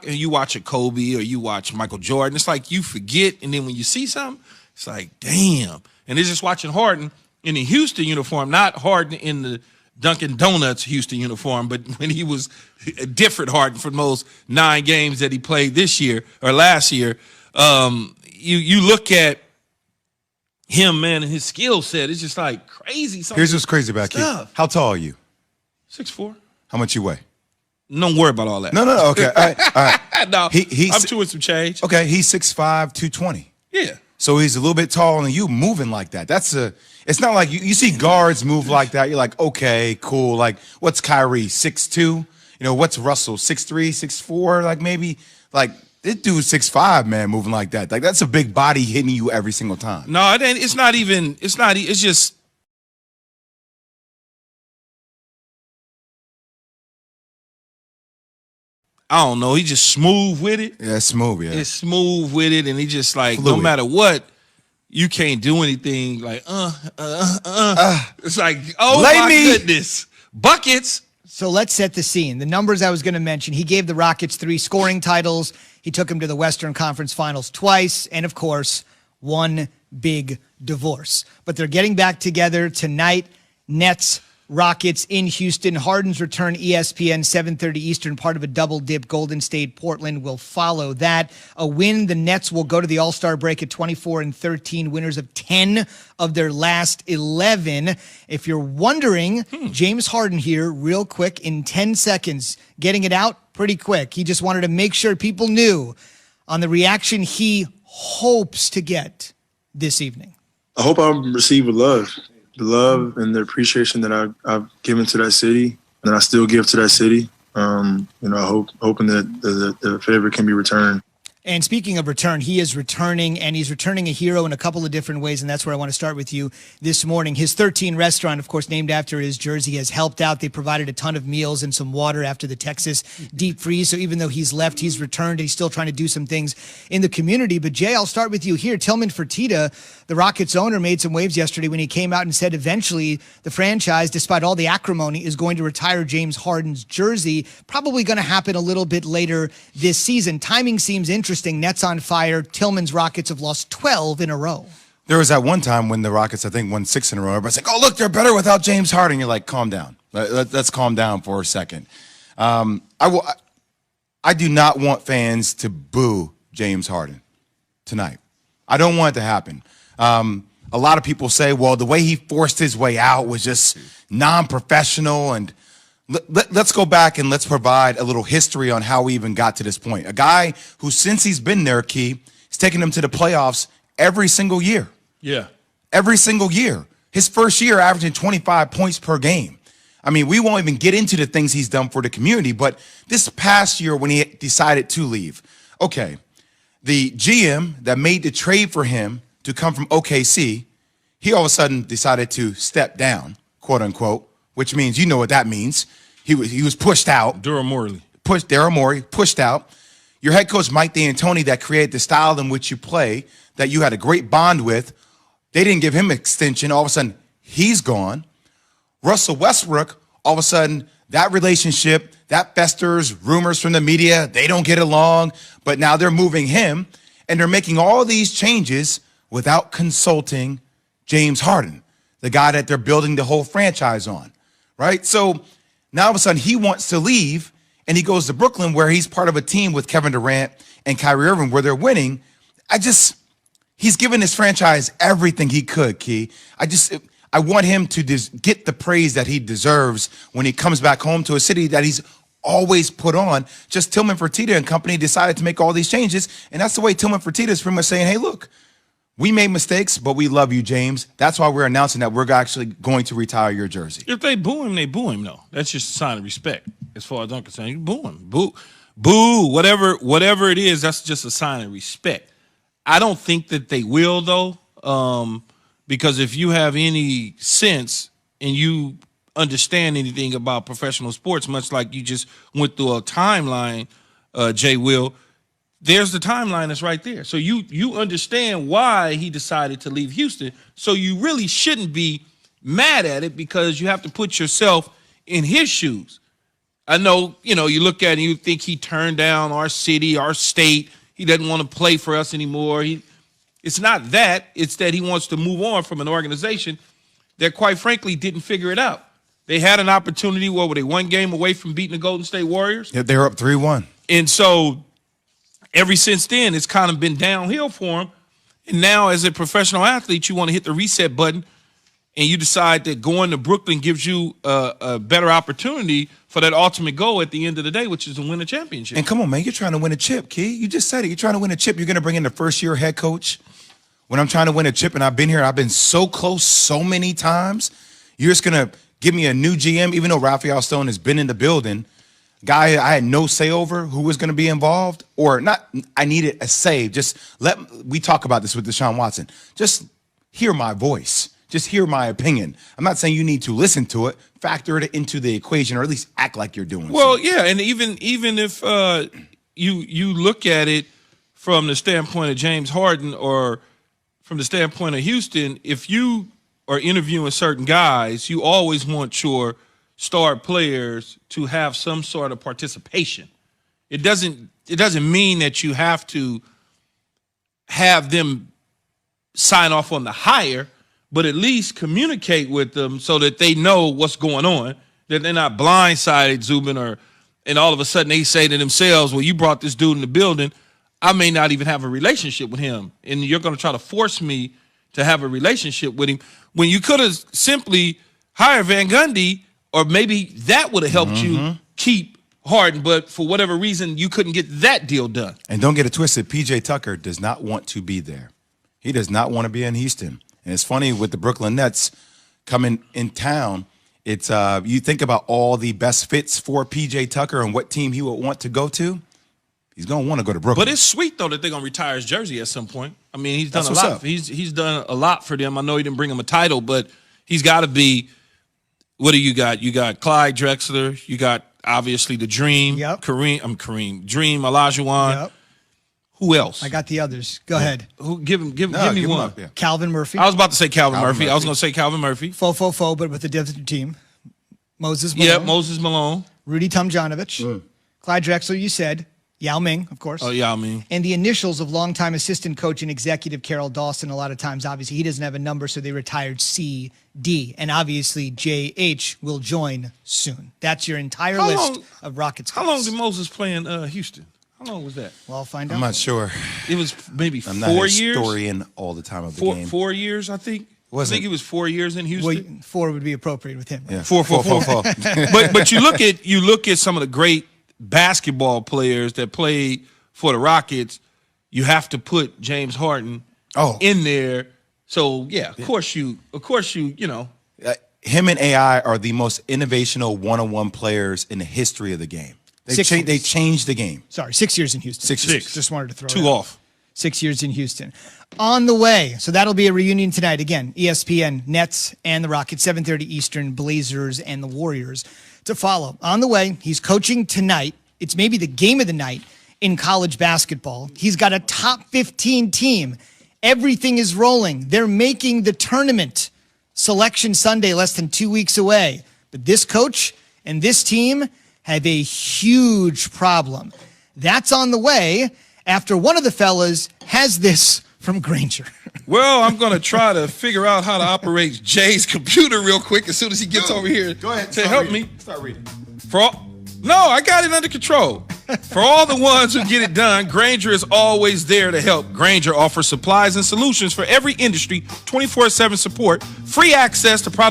and you watch a Kobe or you watch Michael Jordan, it's like you forget, and then when you see something, it's like, damn. And they're just watching Harden in the Houston uniform, not Harden in the Dunkin' Donuts Houston uniform, but when he was a different Harden for those 9 games that he played this year or last year. You look at him, man, and his skill set. It's just like crazy. Here's what's crazy about you. How tall are you? 6'4". How much you weigh? Don't worry about all that. No. Okay. All right. No, I'm 2 and some change. Okay, he's 6'5", 220. Yeah. So he's a little bit taller than you, moving like that. It's not like you see guards move like that. You're like, okay, cool. Like, what's Kyrie, 6'2"? You know, what's Russell, 6'3", 6'4"? Like, maybe, like, this dude's 6'5", man, moving like that. Like, that's a big body hitting you every single time. No, it's just, I don't know. He just smooth with it. Yeah, it's smooth, yeah. It's smooth with it, and he just like, Fluid. no matter what, you can't do anything. Like, It's like, oh my goodness. Buckets. So let's set the scene. The numbers I was going to mention, he gave the Rockets 3 scoring titles. He took them to the Western Conference Finals twice, and of course, one big divorce. But they're getting back together tonight. Nets, Rockets in Houston. Harden's return, ESPN, 7:30 Eastern, part of a double dip. Golden State, Portland will follow that. A win, the Nets will go to the All-Star break at 24-13, winners of 10 of their last 11. If you're wondering, James Harden here, real quick, in 10 seconds, getting it out pretty quick. He just wanted to make sure people knew on the reaction he hopes to get this evening. I hope I'm receiving love. The love and the appreciation that I've given to that city, and I still give to that city. Hoping that the favor can be returned. And speaking of return, he is returning, and he's returning a hero in a couple of different ways, and that's where I want to start with you this morning. His 13 restaurant, of course, named after his jersey, has helped out. They provided a ton of meals and some water after the Texas deep freeze. So even though he's left, he's returned, and he's still trying to do some things in the community. But, Jay, I'll start with you here. Tillman Fertitta, the Rockets owner, made some waves yesterday when he came out and said eventually the franchise, despite all the acrimony, is going to retire James Harden's jersey. Probably going to happen a little bit later this season. Timing seems interesting. Nets on fire. Tillman's Rockets have lost 12 in a row. There was that one time when the Rockets, I think, won 6 in a row. Everybody's like, oh, look, they're better without James Harden. You're like, calm down. Let's calm down for a second. I do not want fans to boo James Harden tonight. I don't want it to happen. A lot of people say, well, the way he forced his way out was just non-professional, and let's go back and let's provide a little history on how we even got to this point. A guy who, since he's been there, Key, he's taken them to the playoffs every single year. Yeah. Every single year. His first year averaging 25 points per game. I mean, we won't even get into the things he's done for the community, but this past year when he decided to leave, okay, the GM that made the trade for him to come from OKC, he all of a sudden decided to step down, quote unquote, which means, you know what that means. He was pushed out. Daryl Morey pushed out. Your head coach, Mike D'Antoni, that created the style in which you play, that you had a great bond with, they didn't give him extension. All of a sudden, he's gone. Russell Westbrook, all of a sudden, that relationship, that festers, rumors from the media, they don't get along, but now they're moving him, and they're making all these changes without consulting James Harden, the guy that they're building the whole franchise on, right? So now all of a sudden he wants to leave, and he goes to Brooklyn, where he's part of a team with Kevin Durant and Kyrie Irving where they're winning. He's given this franchise everything he could, Key. I want him to get the praise that he deserves when he comes back home to a city that he's always put on. Just Tillman Fertitta and company decided to make all these changes, and that's the way Tillman Fertitta is pretty much saying, hey, look, we made mistakes, but we love you, James. That's why we're announcing that we're actually going to retire your jersey. If they boo him, they boo him, though. That's just a sign of respect, as far as I'm concerned. You boo him. Boo, whatever it is, that's just a sign of respect. I don't think that they will, though, because if you have any sense and you understand anything about professional sports, much like you just went through a timeline, Jay Will, there's the timeline that's right there. So you understand why he decided to leave Houston. So you really shouldn't be mad at it, because you have to put yourself in his shoes. I know, you look at it and you think he turned down our city, our state. He doesn't want to play for us anymore. It's not that. It's that he wants to move on from an organization that, quite frankly, didn't figure it out. They had an opportunity. What were they, one game away from beating the Golden State Warriors? Yeah, they're up 3-1. And so ever since then, it's kind of been downhill for him. And now as a professional athlete, you want to hit the reset button, and you decide that going to Brooklyn gives you a better opportunity for that ultimate goal at the end of the day, which is to win a championship. And come on, man, you're trying to win a chip, Key. You just said it. You're trying to win a chip. You're going to bring in the first-year head coach. When I'm trying to win a chip, and I've been here, I've been so close so many times, you're just going to give me a new GM, even though Raphael Stone has been in the building, guy I had no say over who was going to be involved, or not. I needed a say. Just we talk about this with Deshaun Watson. Just hear my voice. Just hear my opinion. I'm not saying you need to listen to it. Factor it into the equation, or at least act like you're doing. Well, so. yeah, and even if you look at it from the standpoint of James Harden or from the standpoint of Houston, if you are interviewing certain guys, you always want your star players to have some sort of participation. It doesn't mean that you have to have them sign off on the hire, but at least communicate with them so that they know what's going on, that they're not blindsided, Zubin, and all of a sudden they say to themselves, well, you brought this dude in the building. I may not even have a relationship with him, and you're going to try to force me to have a relationship with him, when you could have simply hired Van Gundy, or maybe that would have helped you keep Harden, but for whatever reason, you couldn't get that deal done. And don't get it twisted, P.J. Tucker does not want to be there. He does not want to be in Houston. And it's funny with the Brooklyn Nets coming in town, it's you think about all the best fits for P.J. Tucker and what team he would want to go to. He's going to want to go to Brooklyn. But it's sweet, though, that they're going to retire his jersey at some point. I mean, he's done That's a what's lot. up. He's done a lot for them. I know he didn't bring him a title, but he's got to be – what do you got? You got Clyde Drexler. You got, obviously, the Dream. Yep. Kareem. Dream, Olajuwon. Yep. Who else? I got the others. Go ahead. Who? Give me give one. him up, yeah. Calvin Murphy. I was about to say Calvin Murphy. I was Murphy. going to say Calvin Murphy. Fo, but with a different team. Moses Malone. Yeah, Moses Malone. Rudy Tomjanovich. Clyde Drexler, you said. Yao Ming, of course. Oh, yeah, I mean. And the initials of longtime assistant coach and executive Carol Dawson. A lot of times, obviously, he doesn't have a number, so they retired CD. And obviously, JH will join soon. That's your entire list of Rockets. How long did Moses play in Houston? How long was that? Well, I'll find out. I'm not sure. It was maybe I'm 4 not a years. historian all the time of the game. 4 years, I think. I think it was 4 years in Houston. Well, 4 would be appropriate with him. Yeah. Four. But you look at some of the great basketball players that played for the Rockets. You have to put James Harden in there. So yeah, of course you know. Him and AI are the most innovational one-on-one players in the history of the game. They changed the game. Sorry, 6 years in Houston. 6 years. Just wanted to throw Two it out. off. 6 years in Houston. On the way, so that'll be a reunion tonight. Again, ESPN, Nets and the Rockets, 7:30 Eastern, Blazers and the Warriors to follow. On the way, he's coaching tonight. It's maybe the game of the night in college basketball. He's got a top 15 team. Everything is rolling. They're making the tournament. Selection Sunday, less than 2 weeks away. But this coach and this team have a huge problem. That's on the way after one of the fellas has this from Granger. Well, I'm going to try to figure out how to operate Jay's computer real quick as soon as he gets over here. Go ahead. To help me. Start reading. No, I got it under control. For all the ones who get it done, Granger is always there to help. Granger offers supplies and solutions for every industry, 24/7 support, free access to products.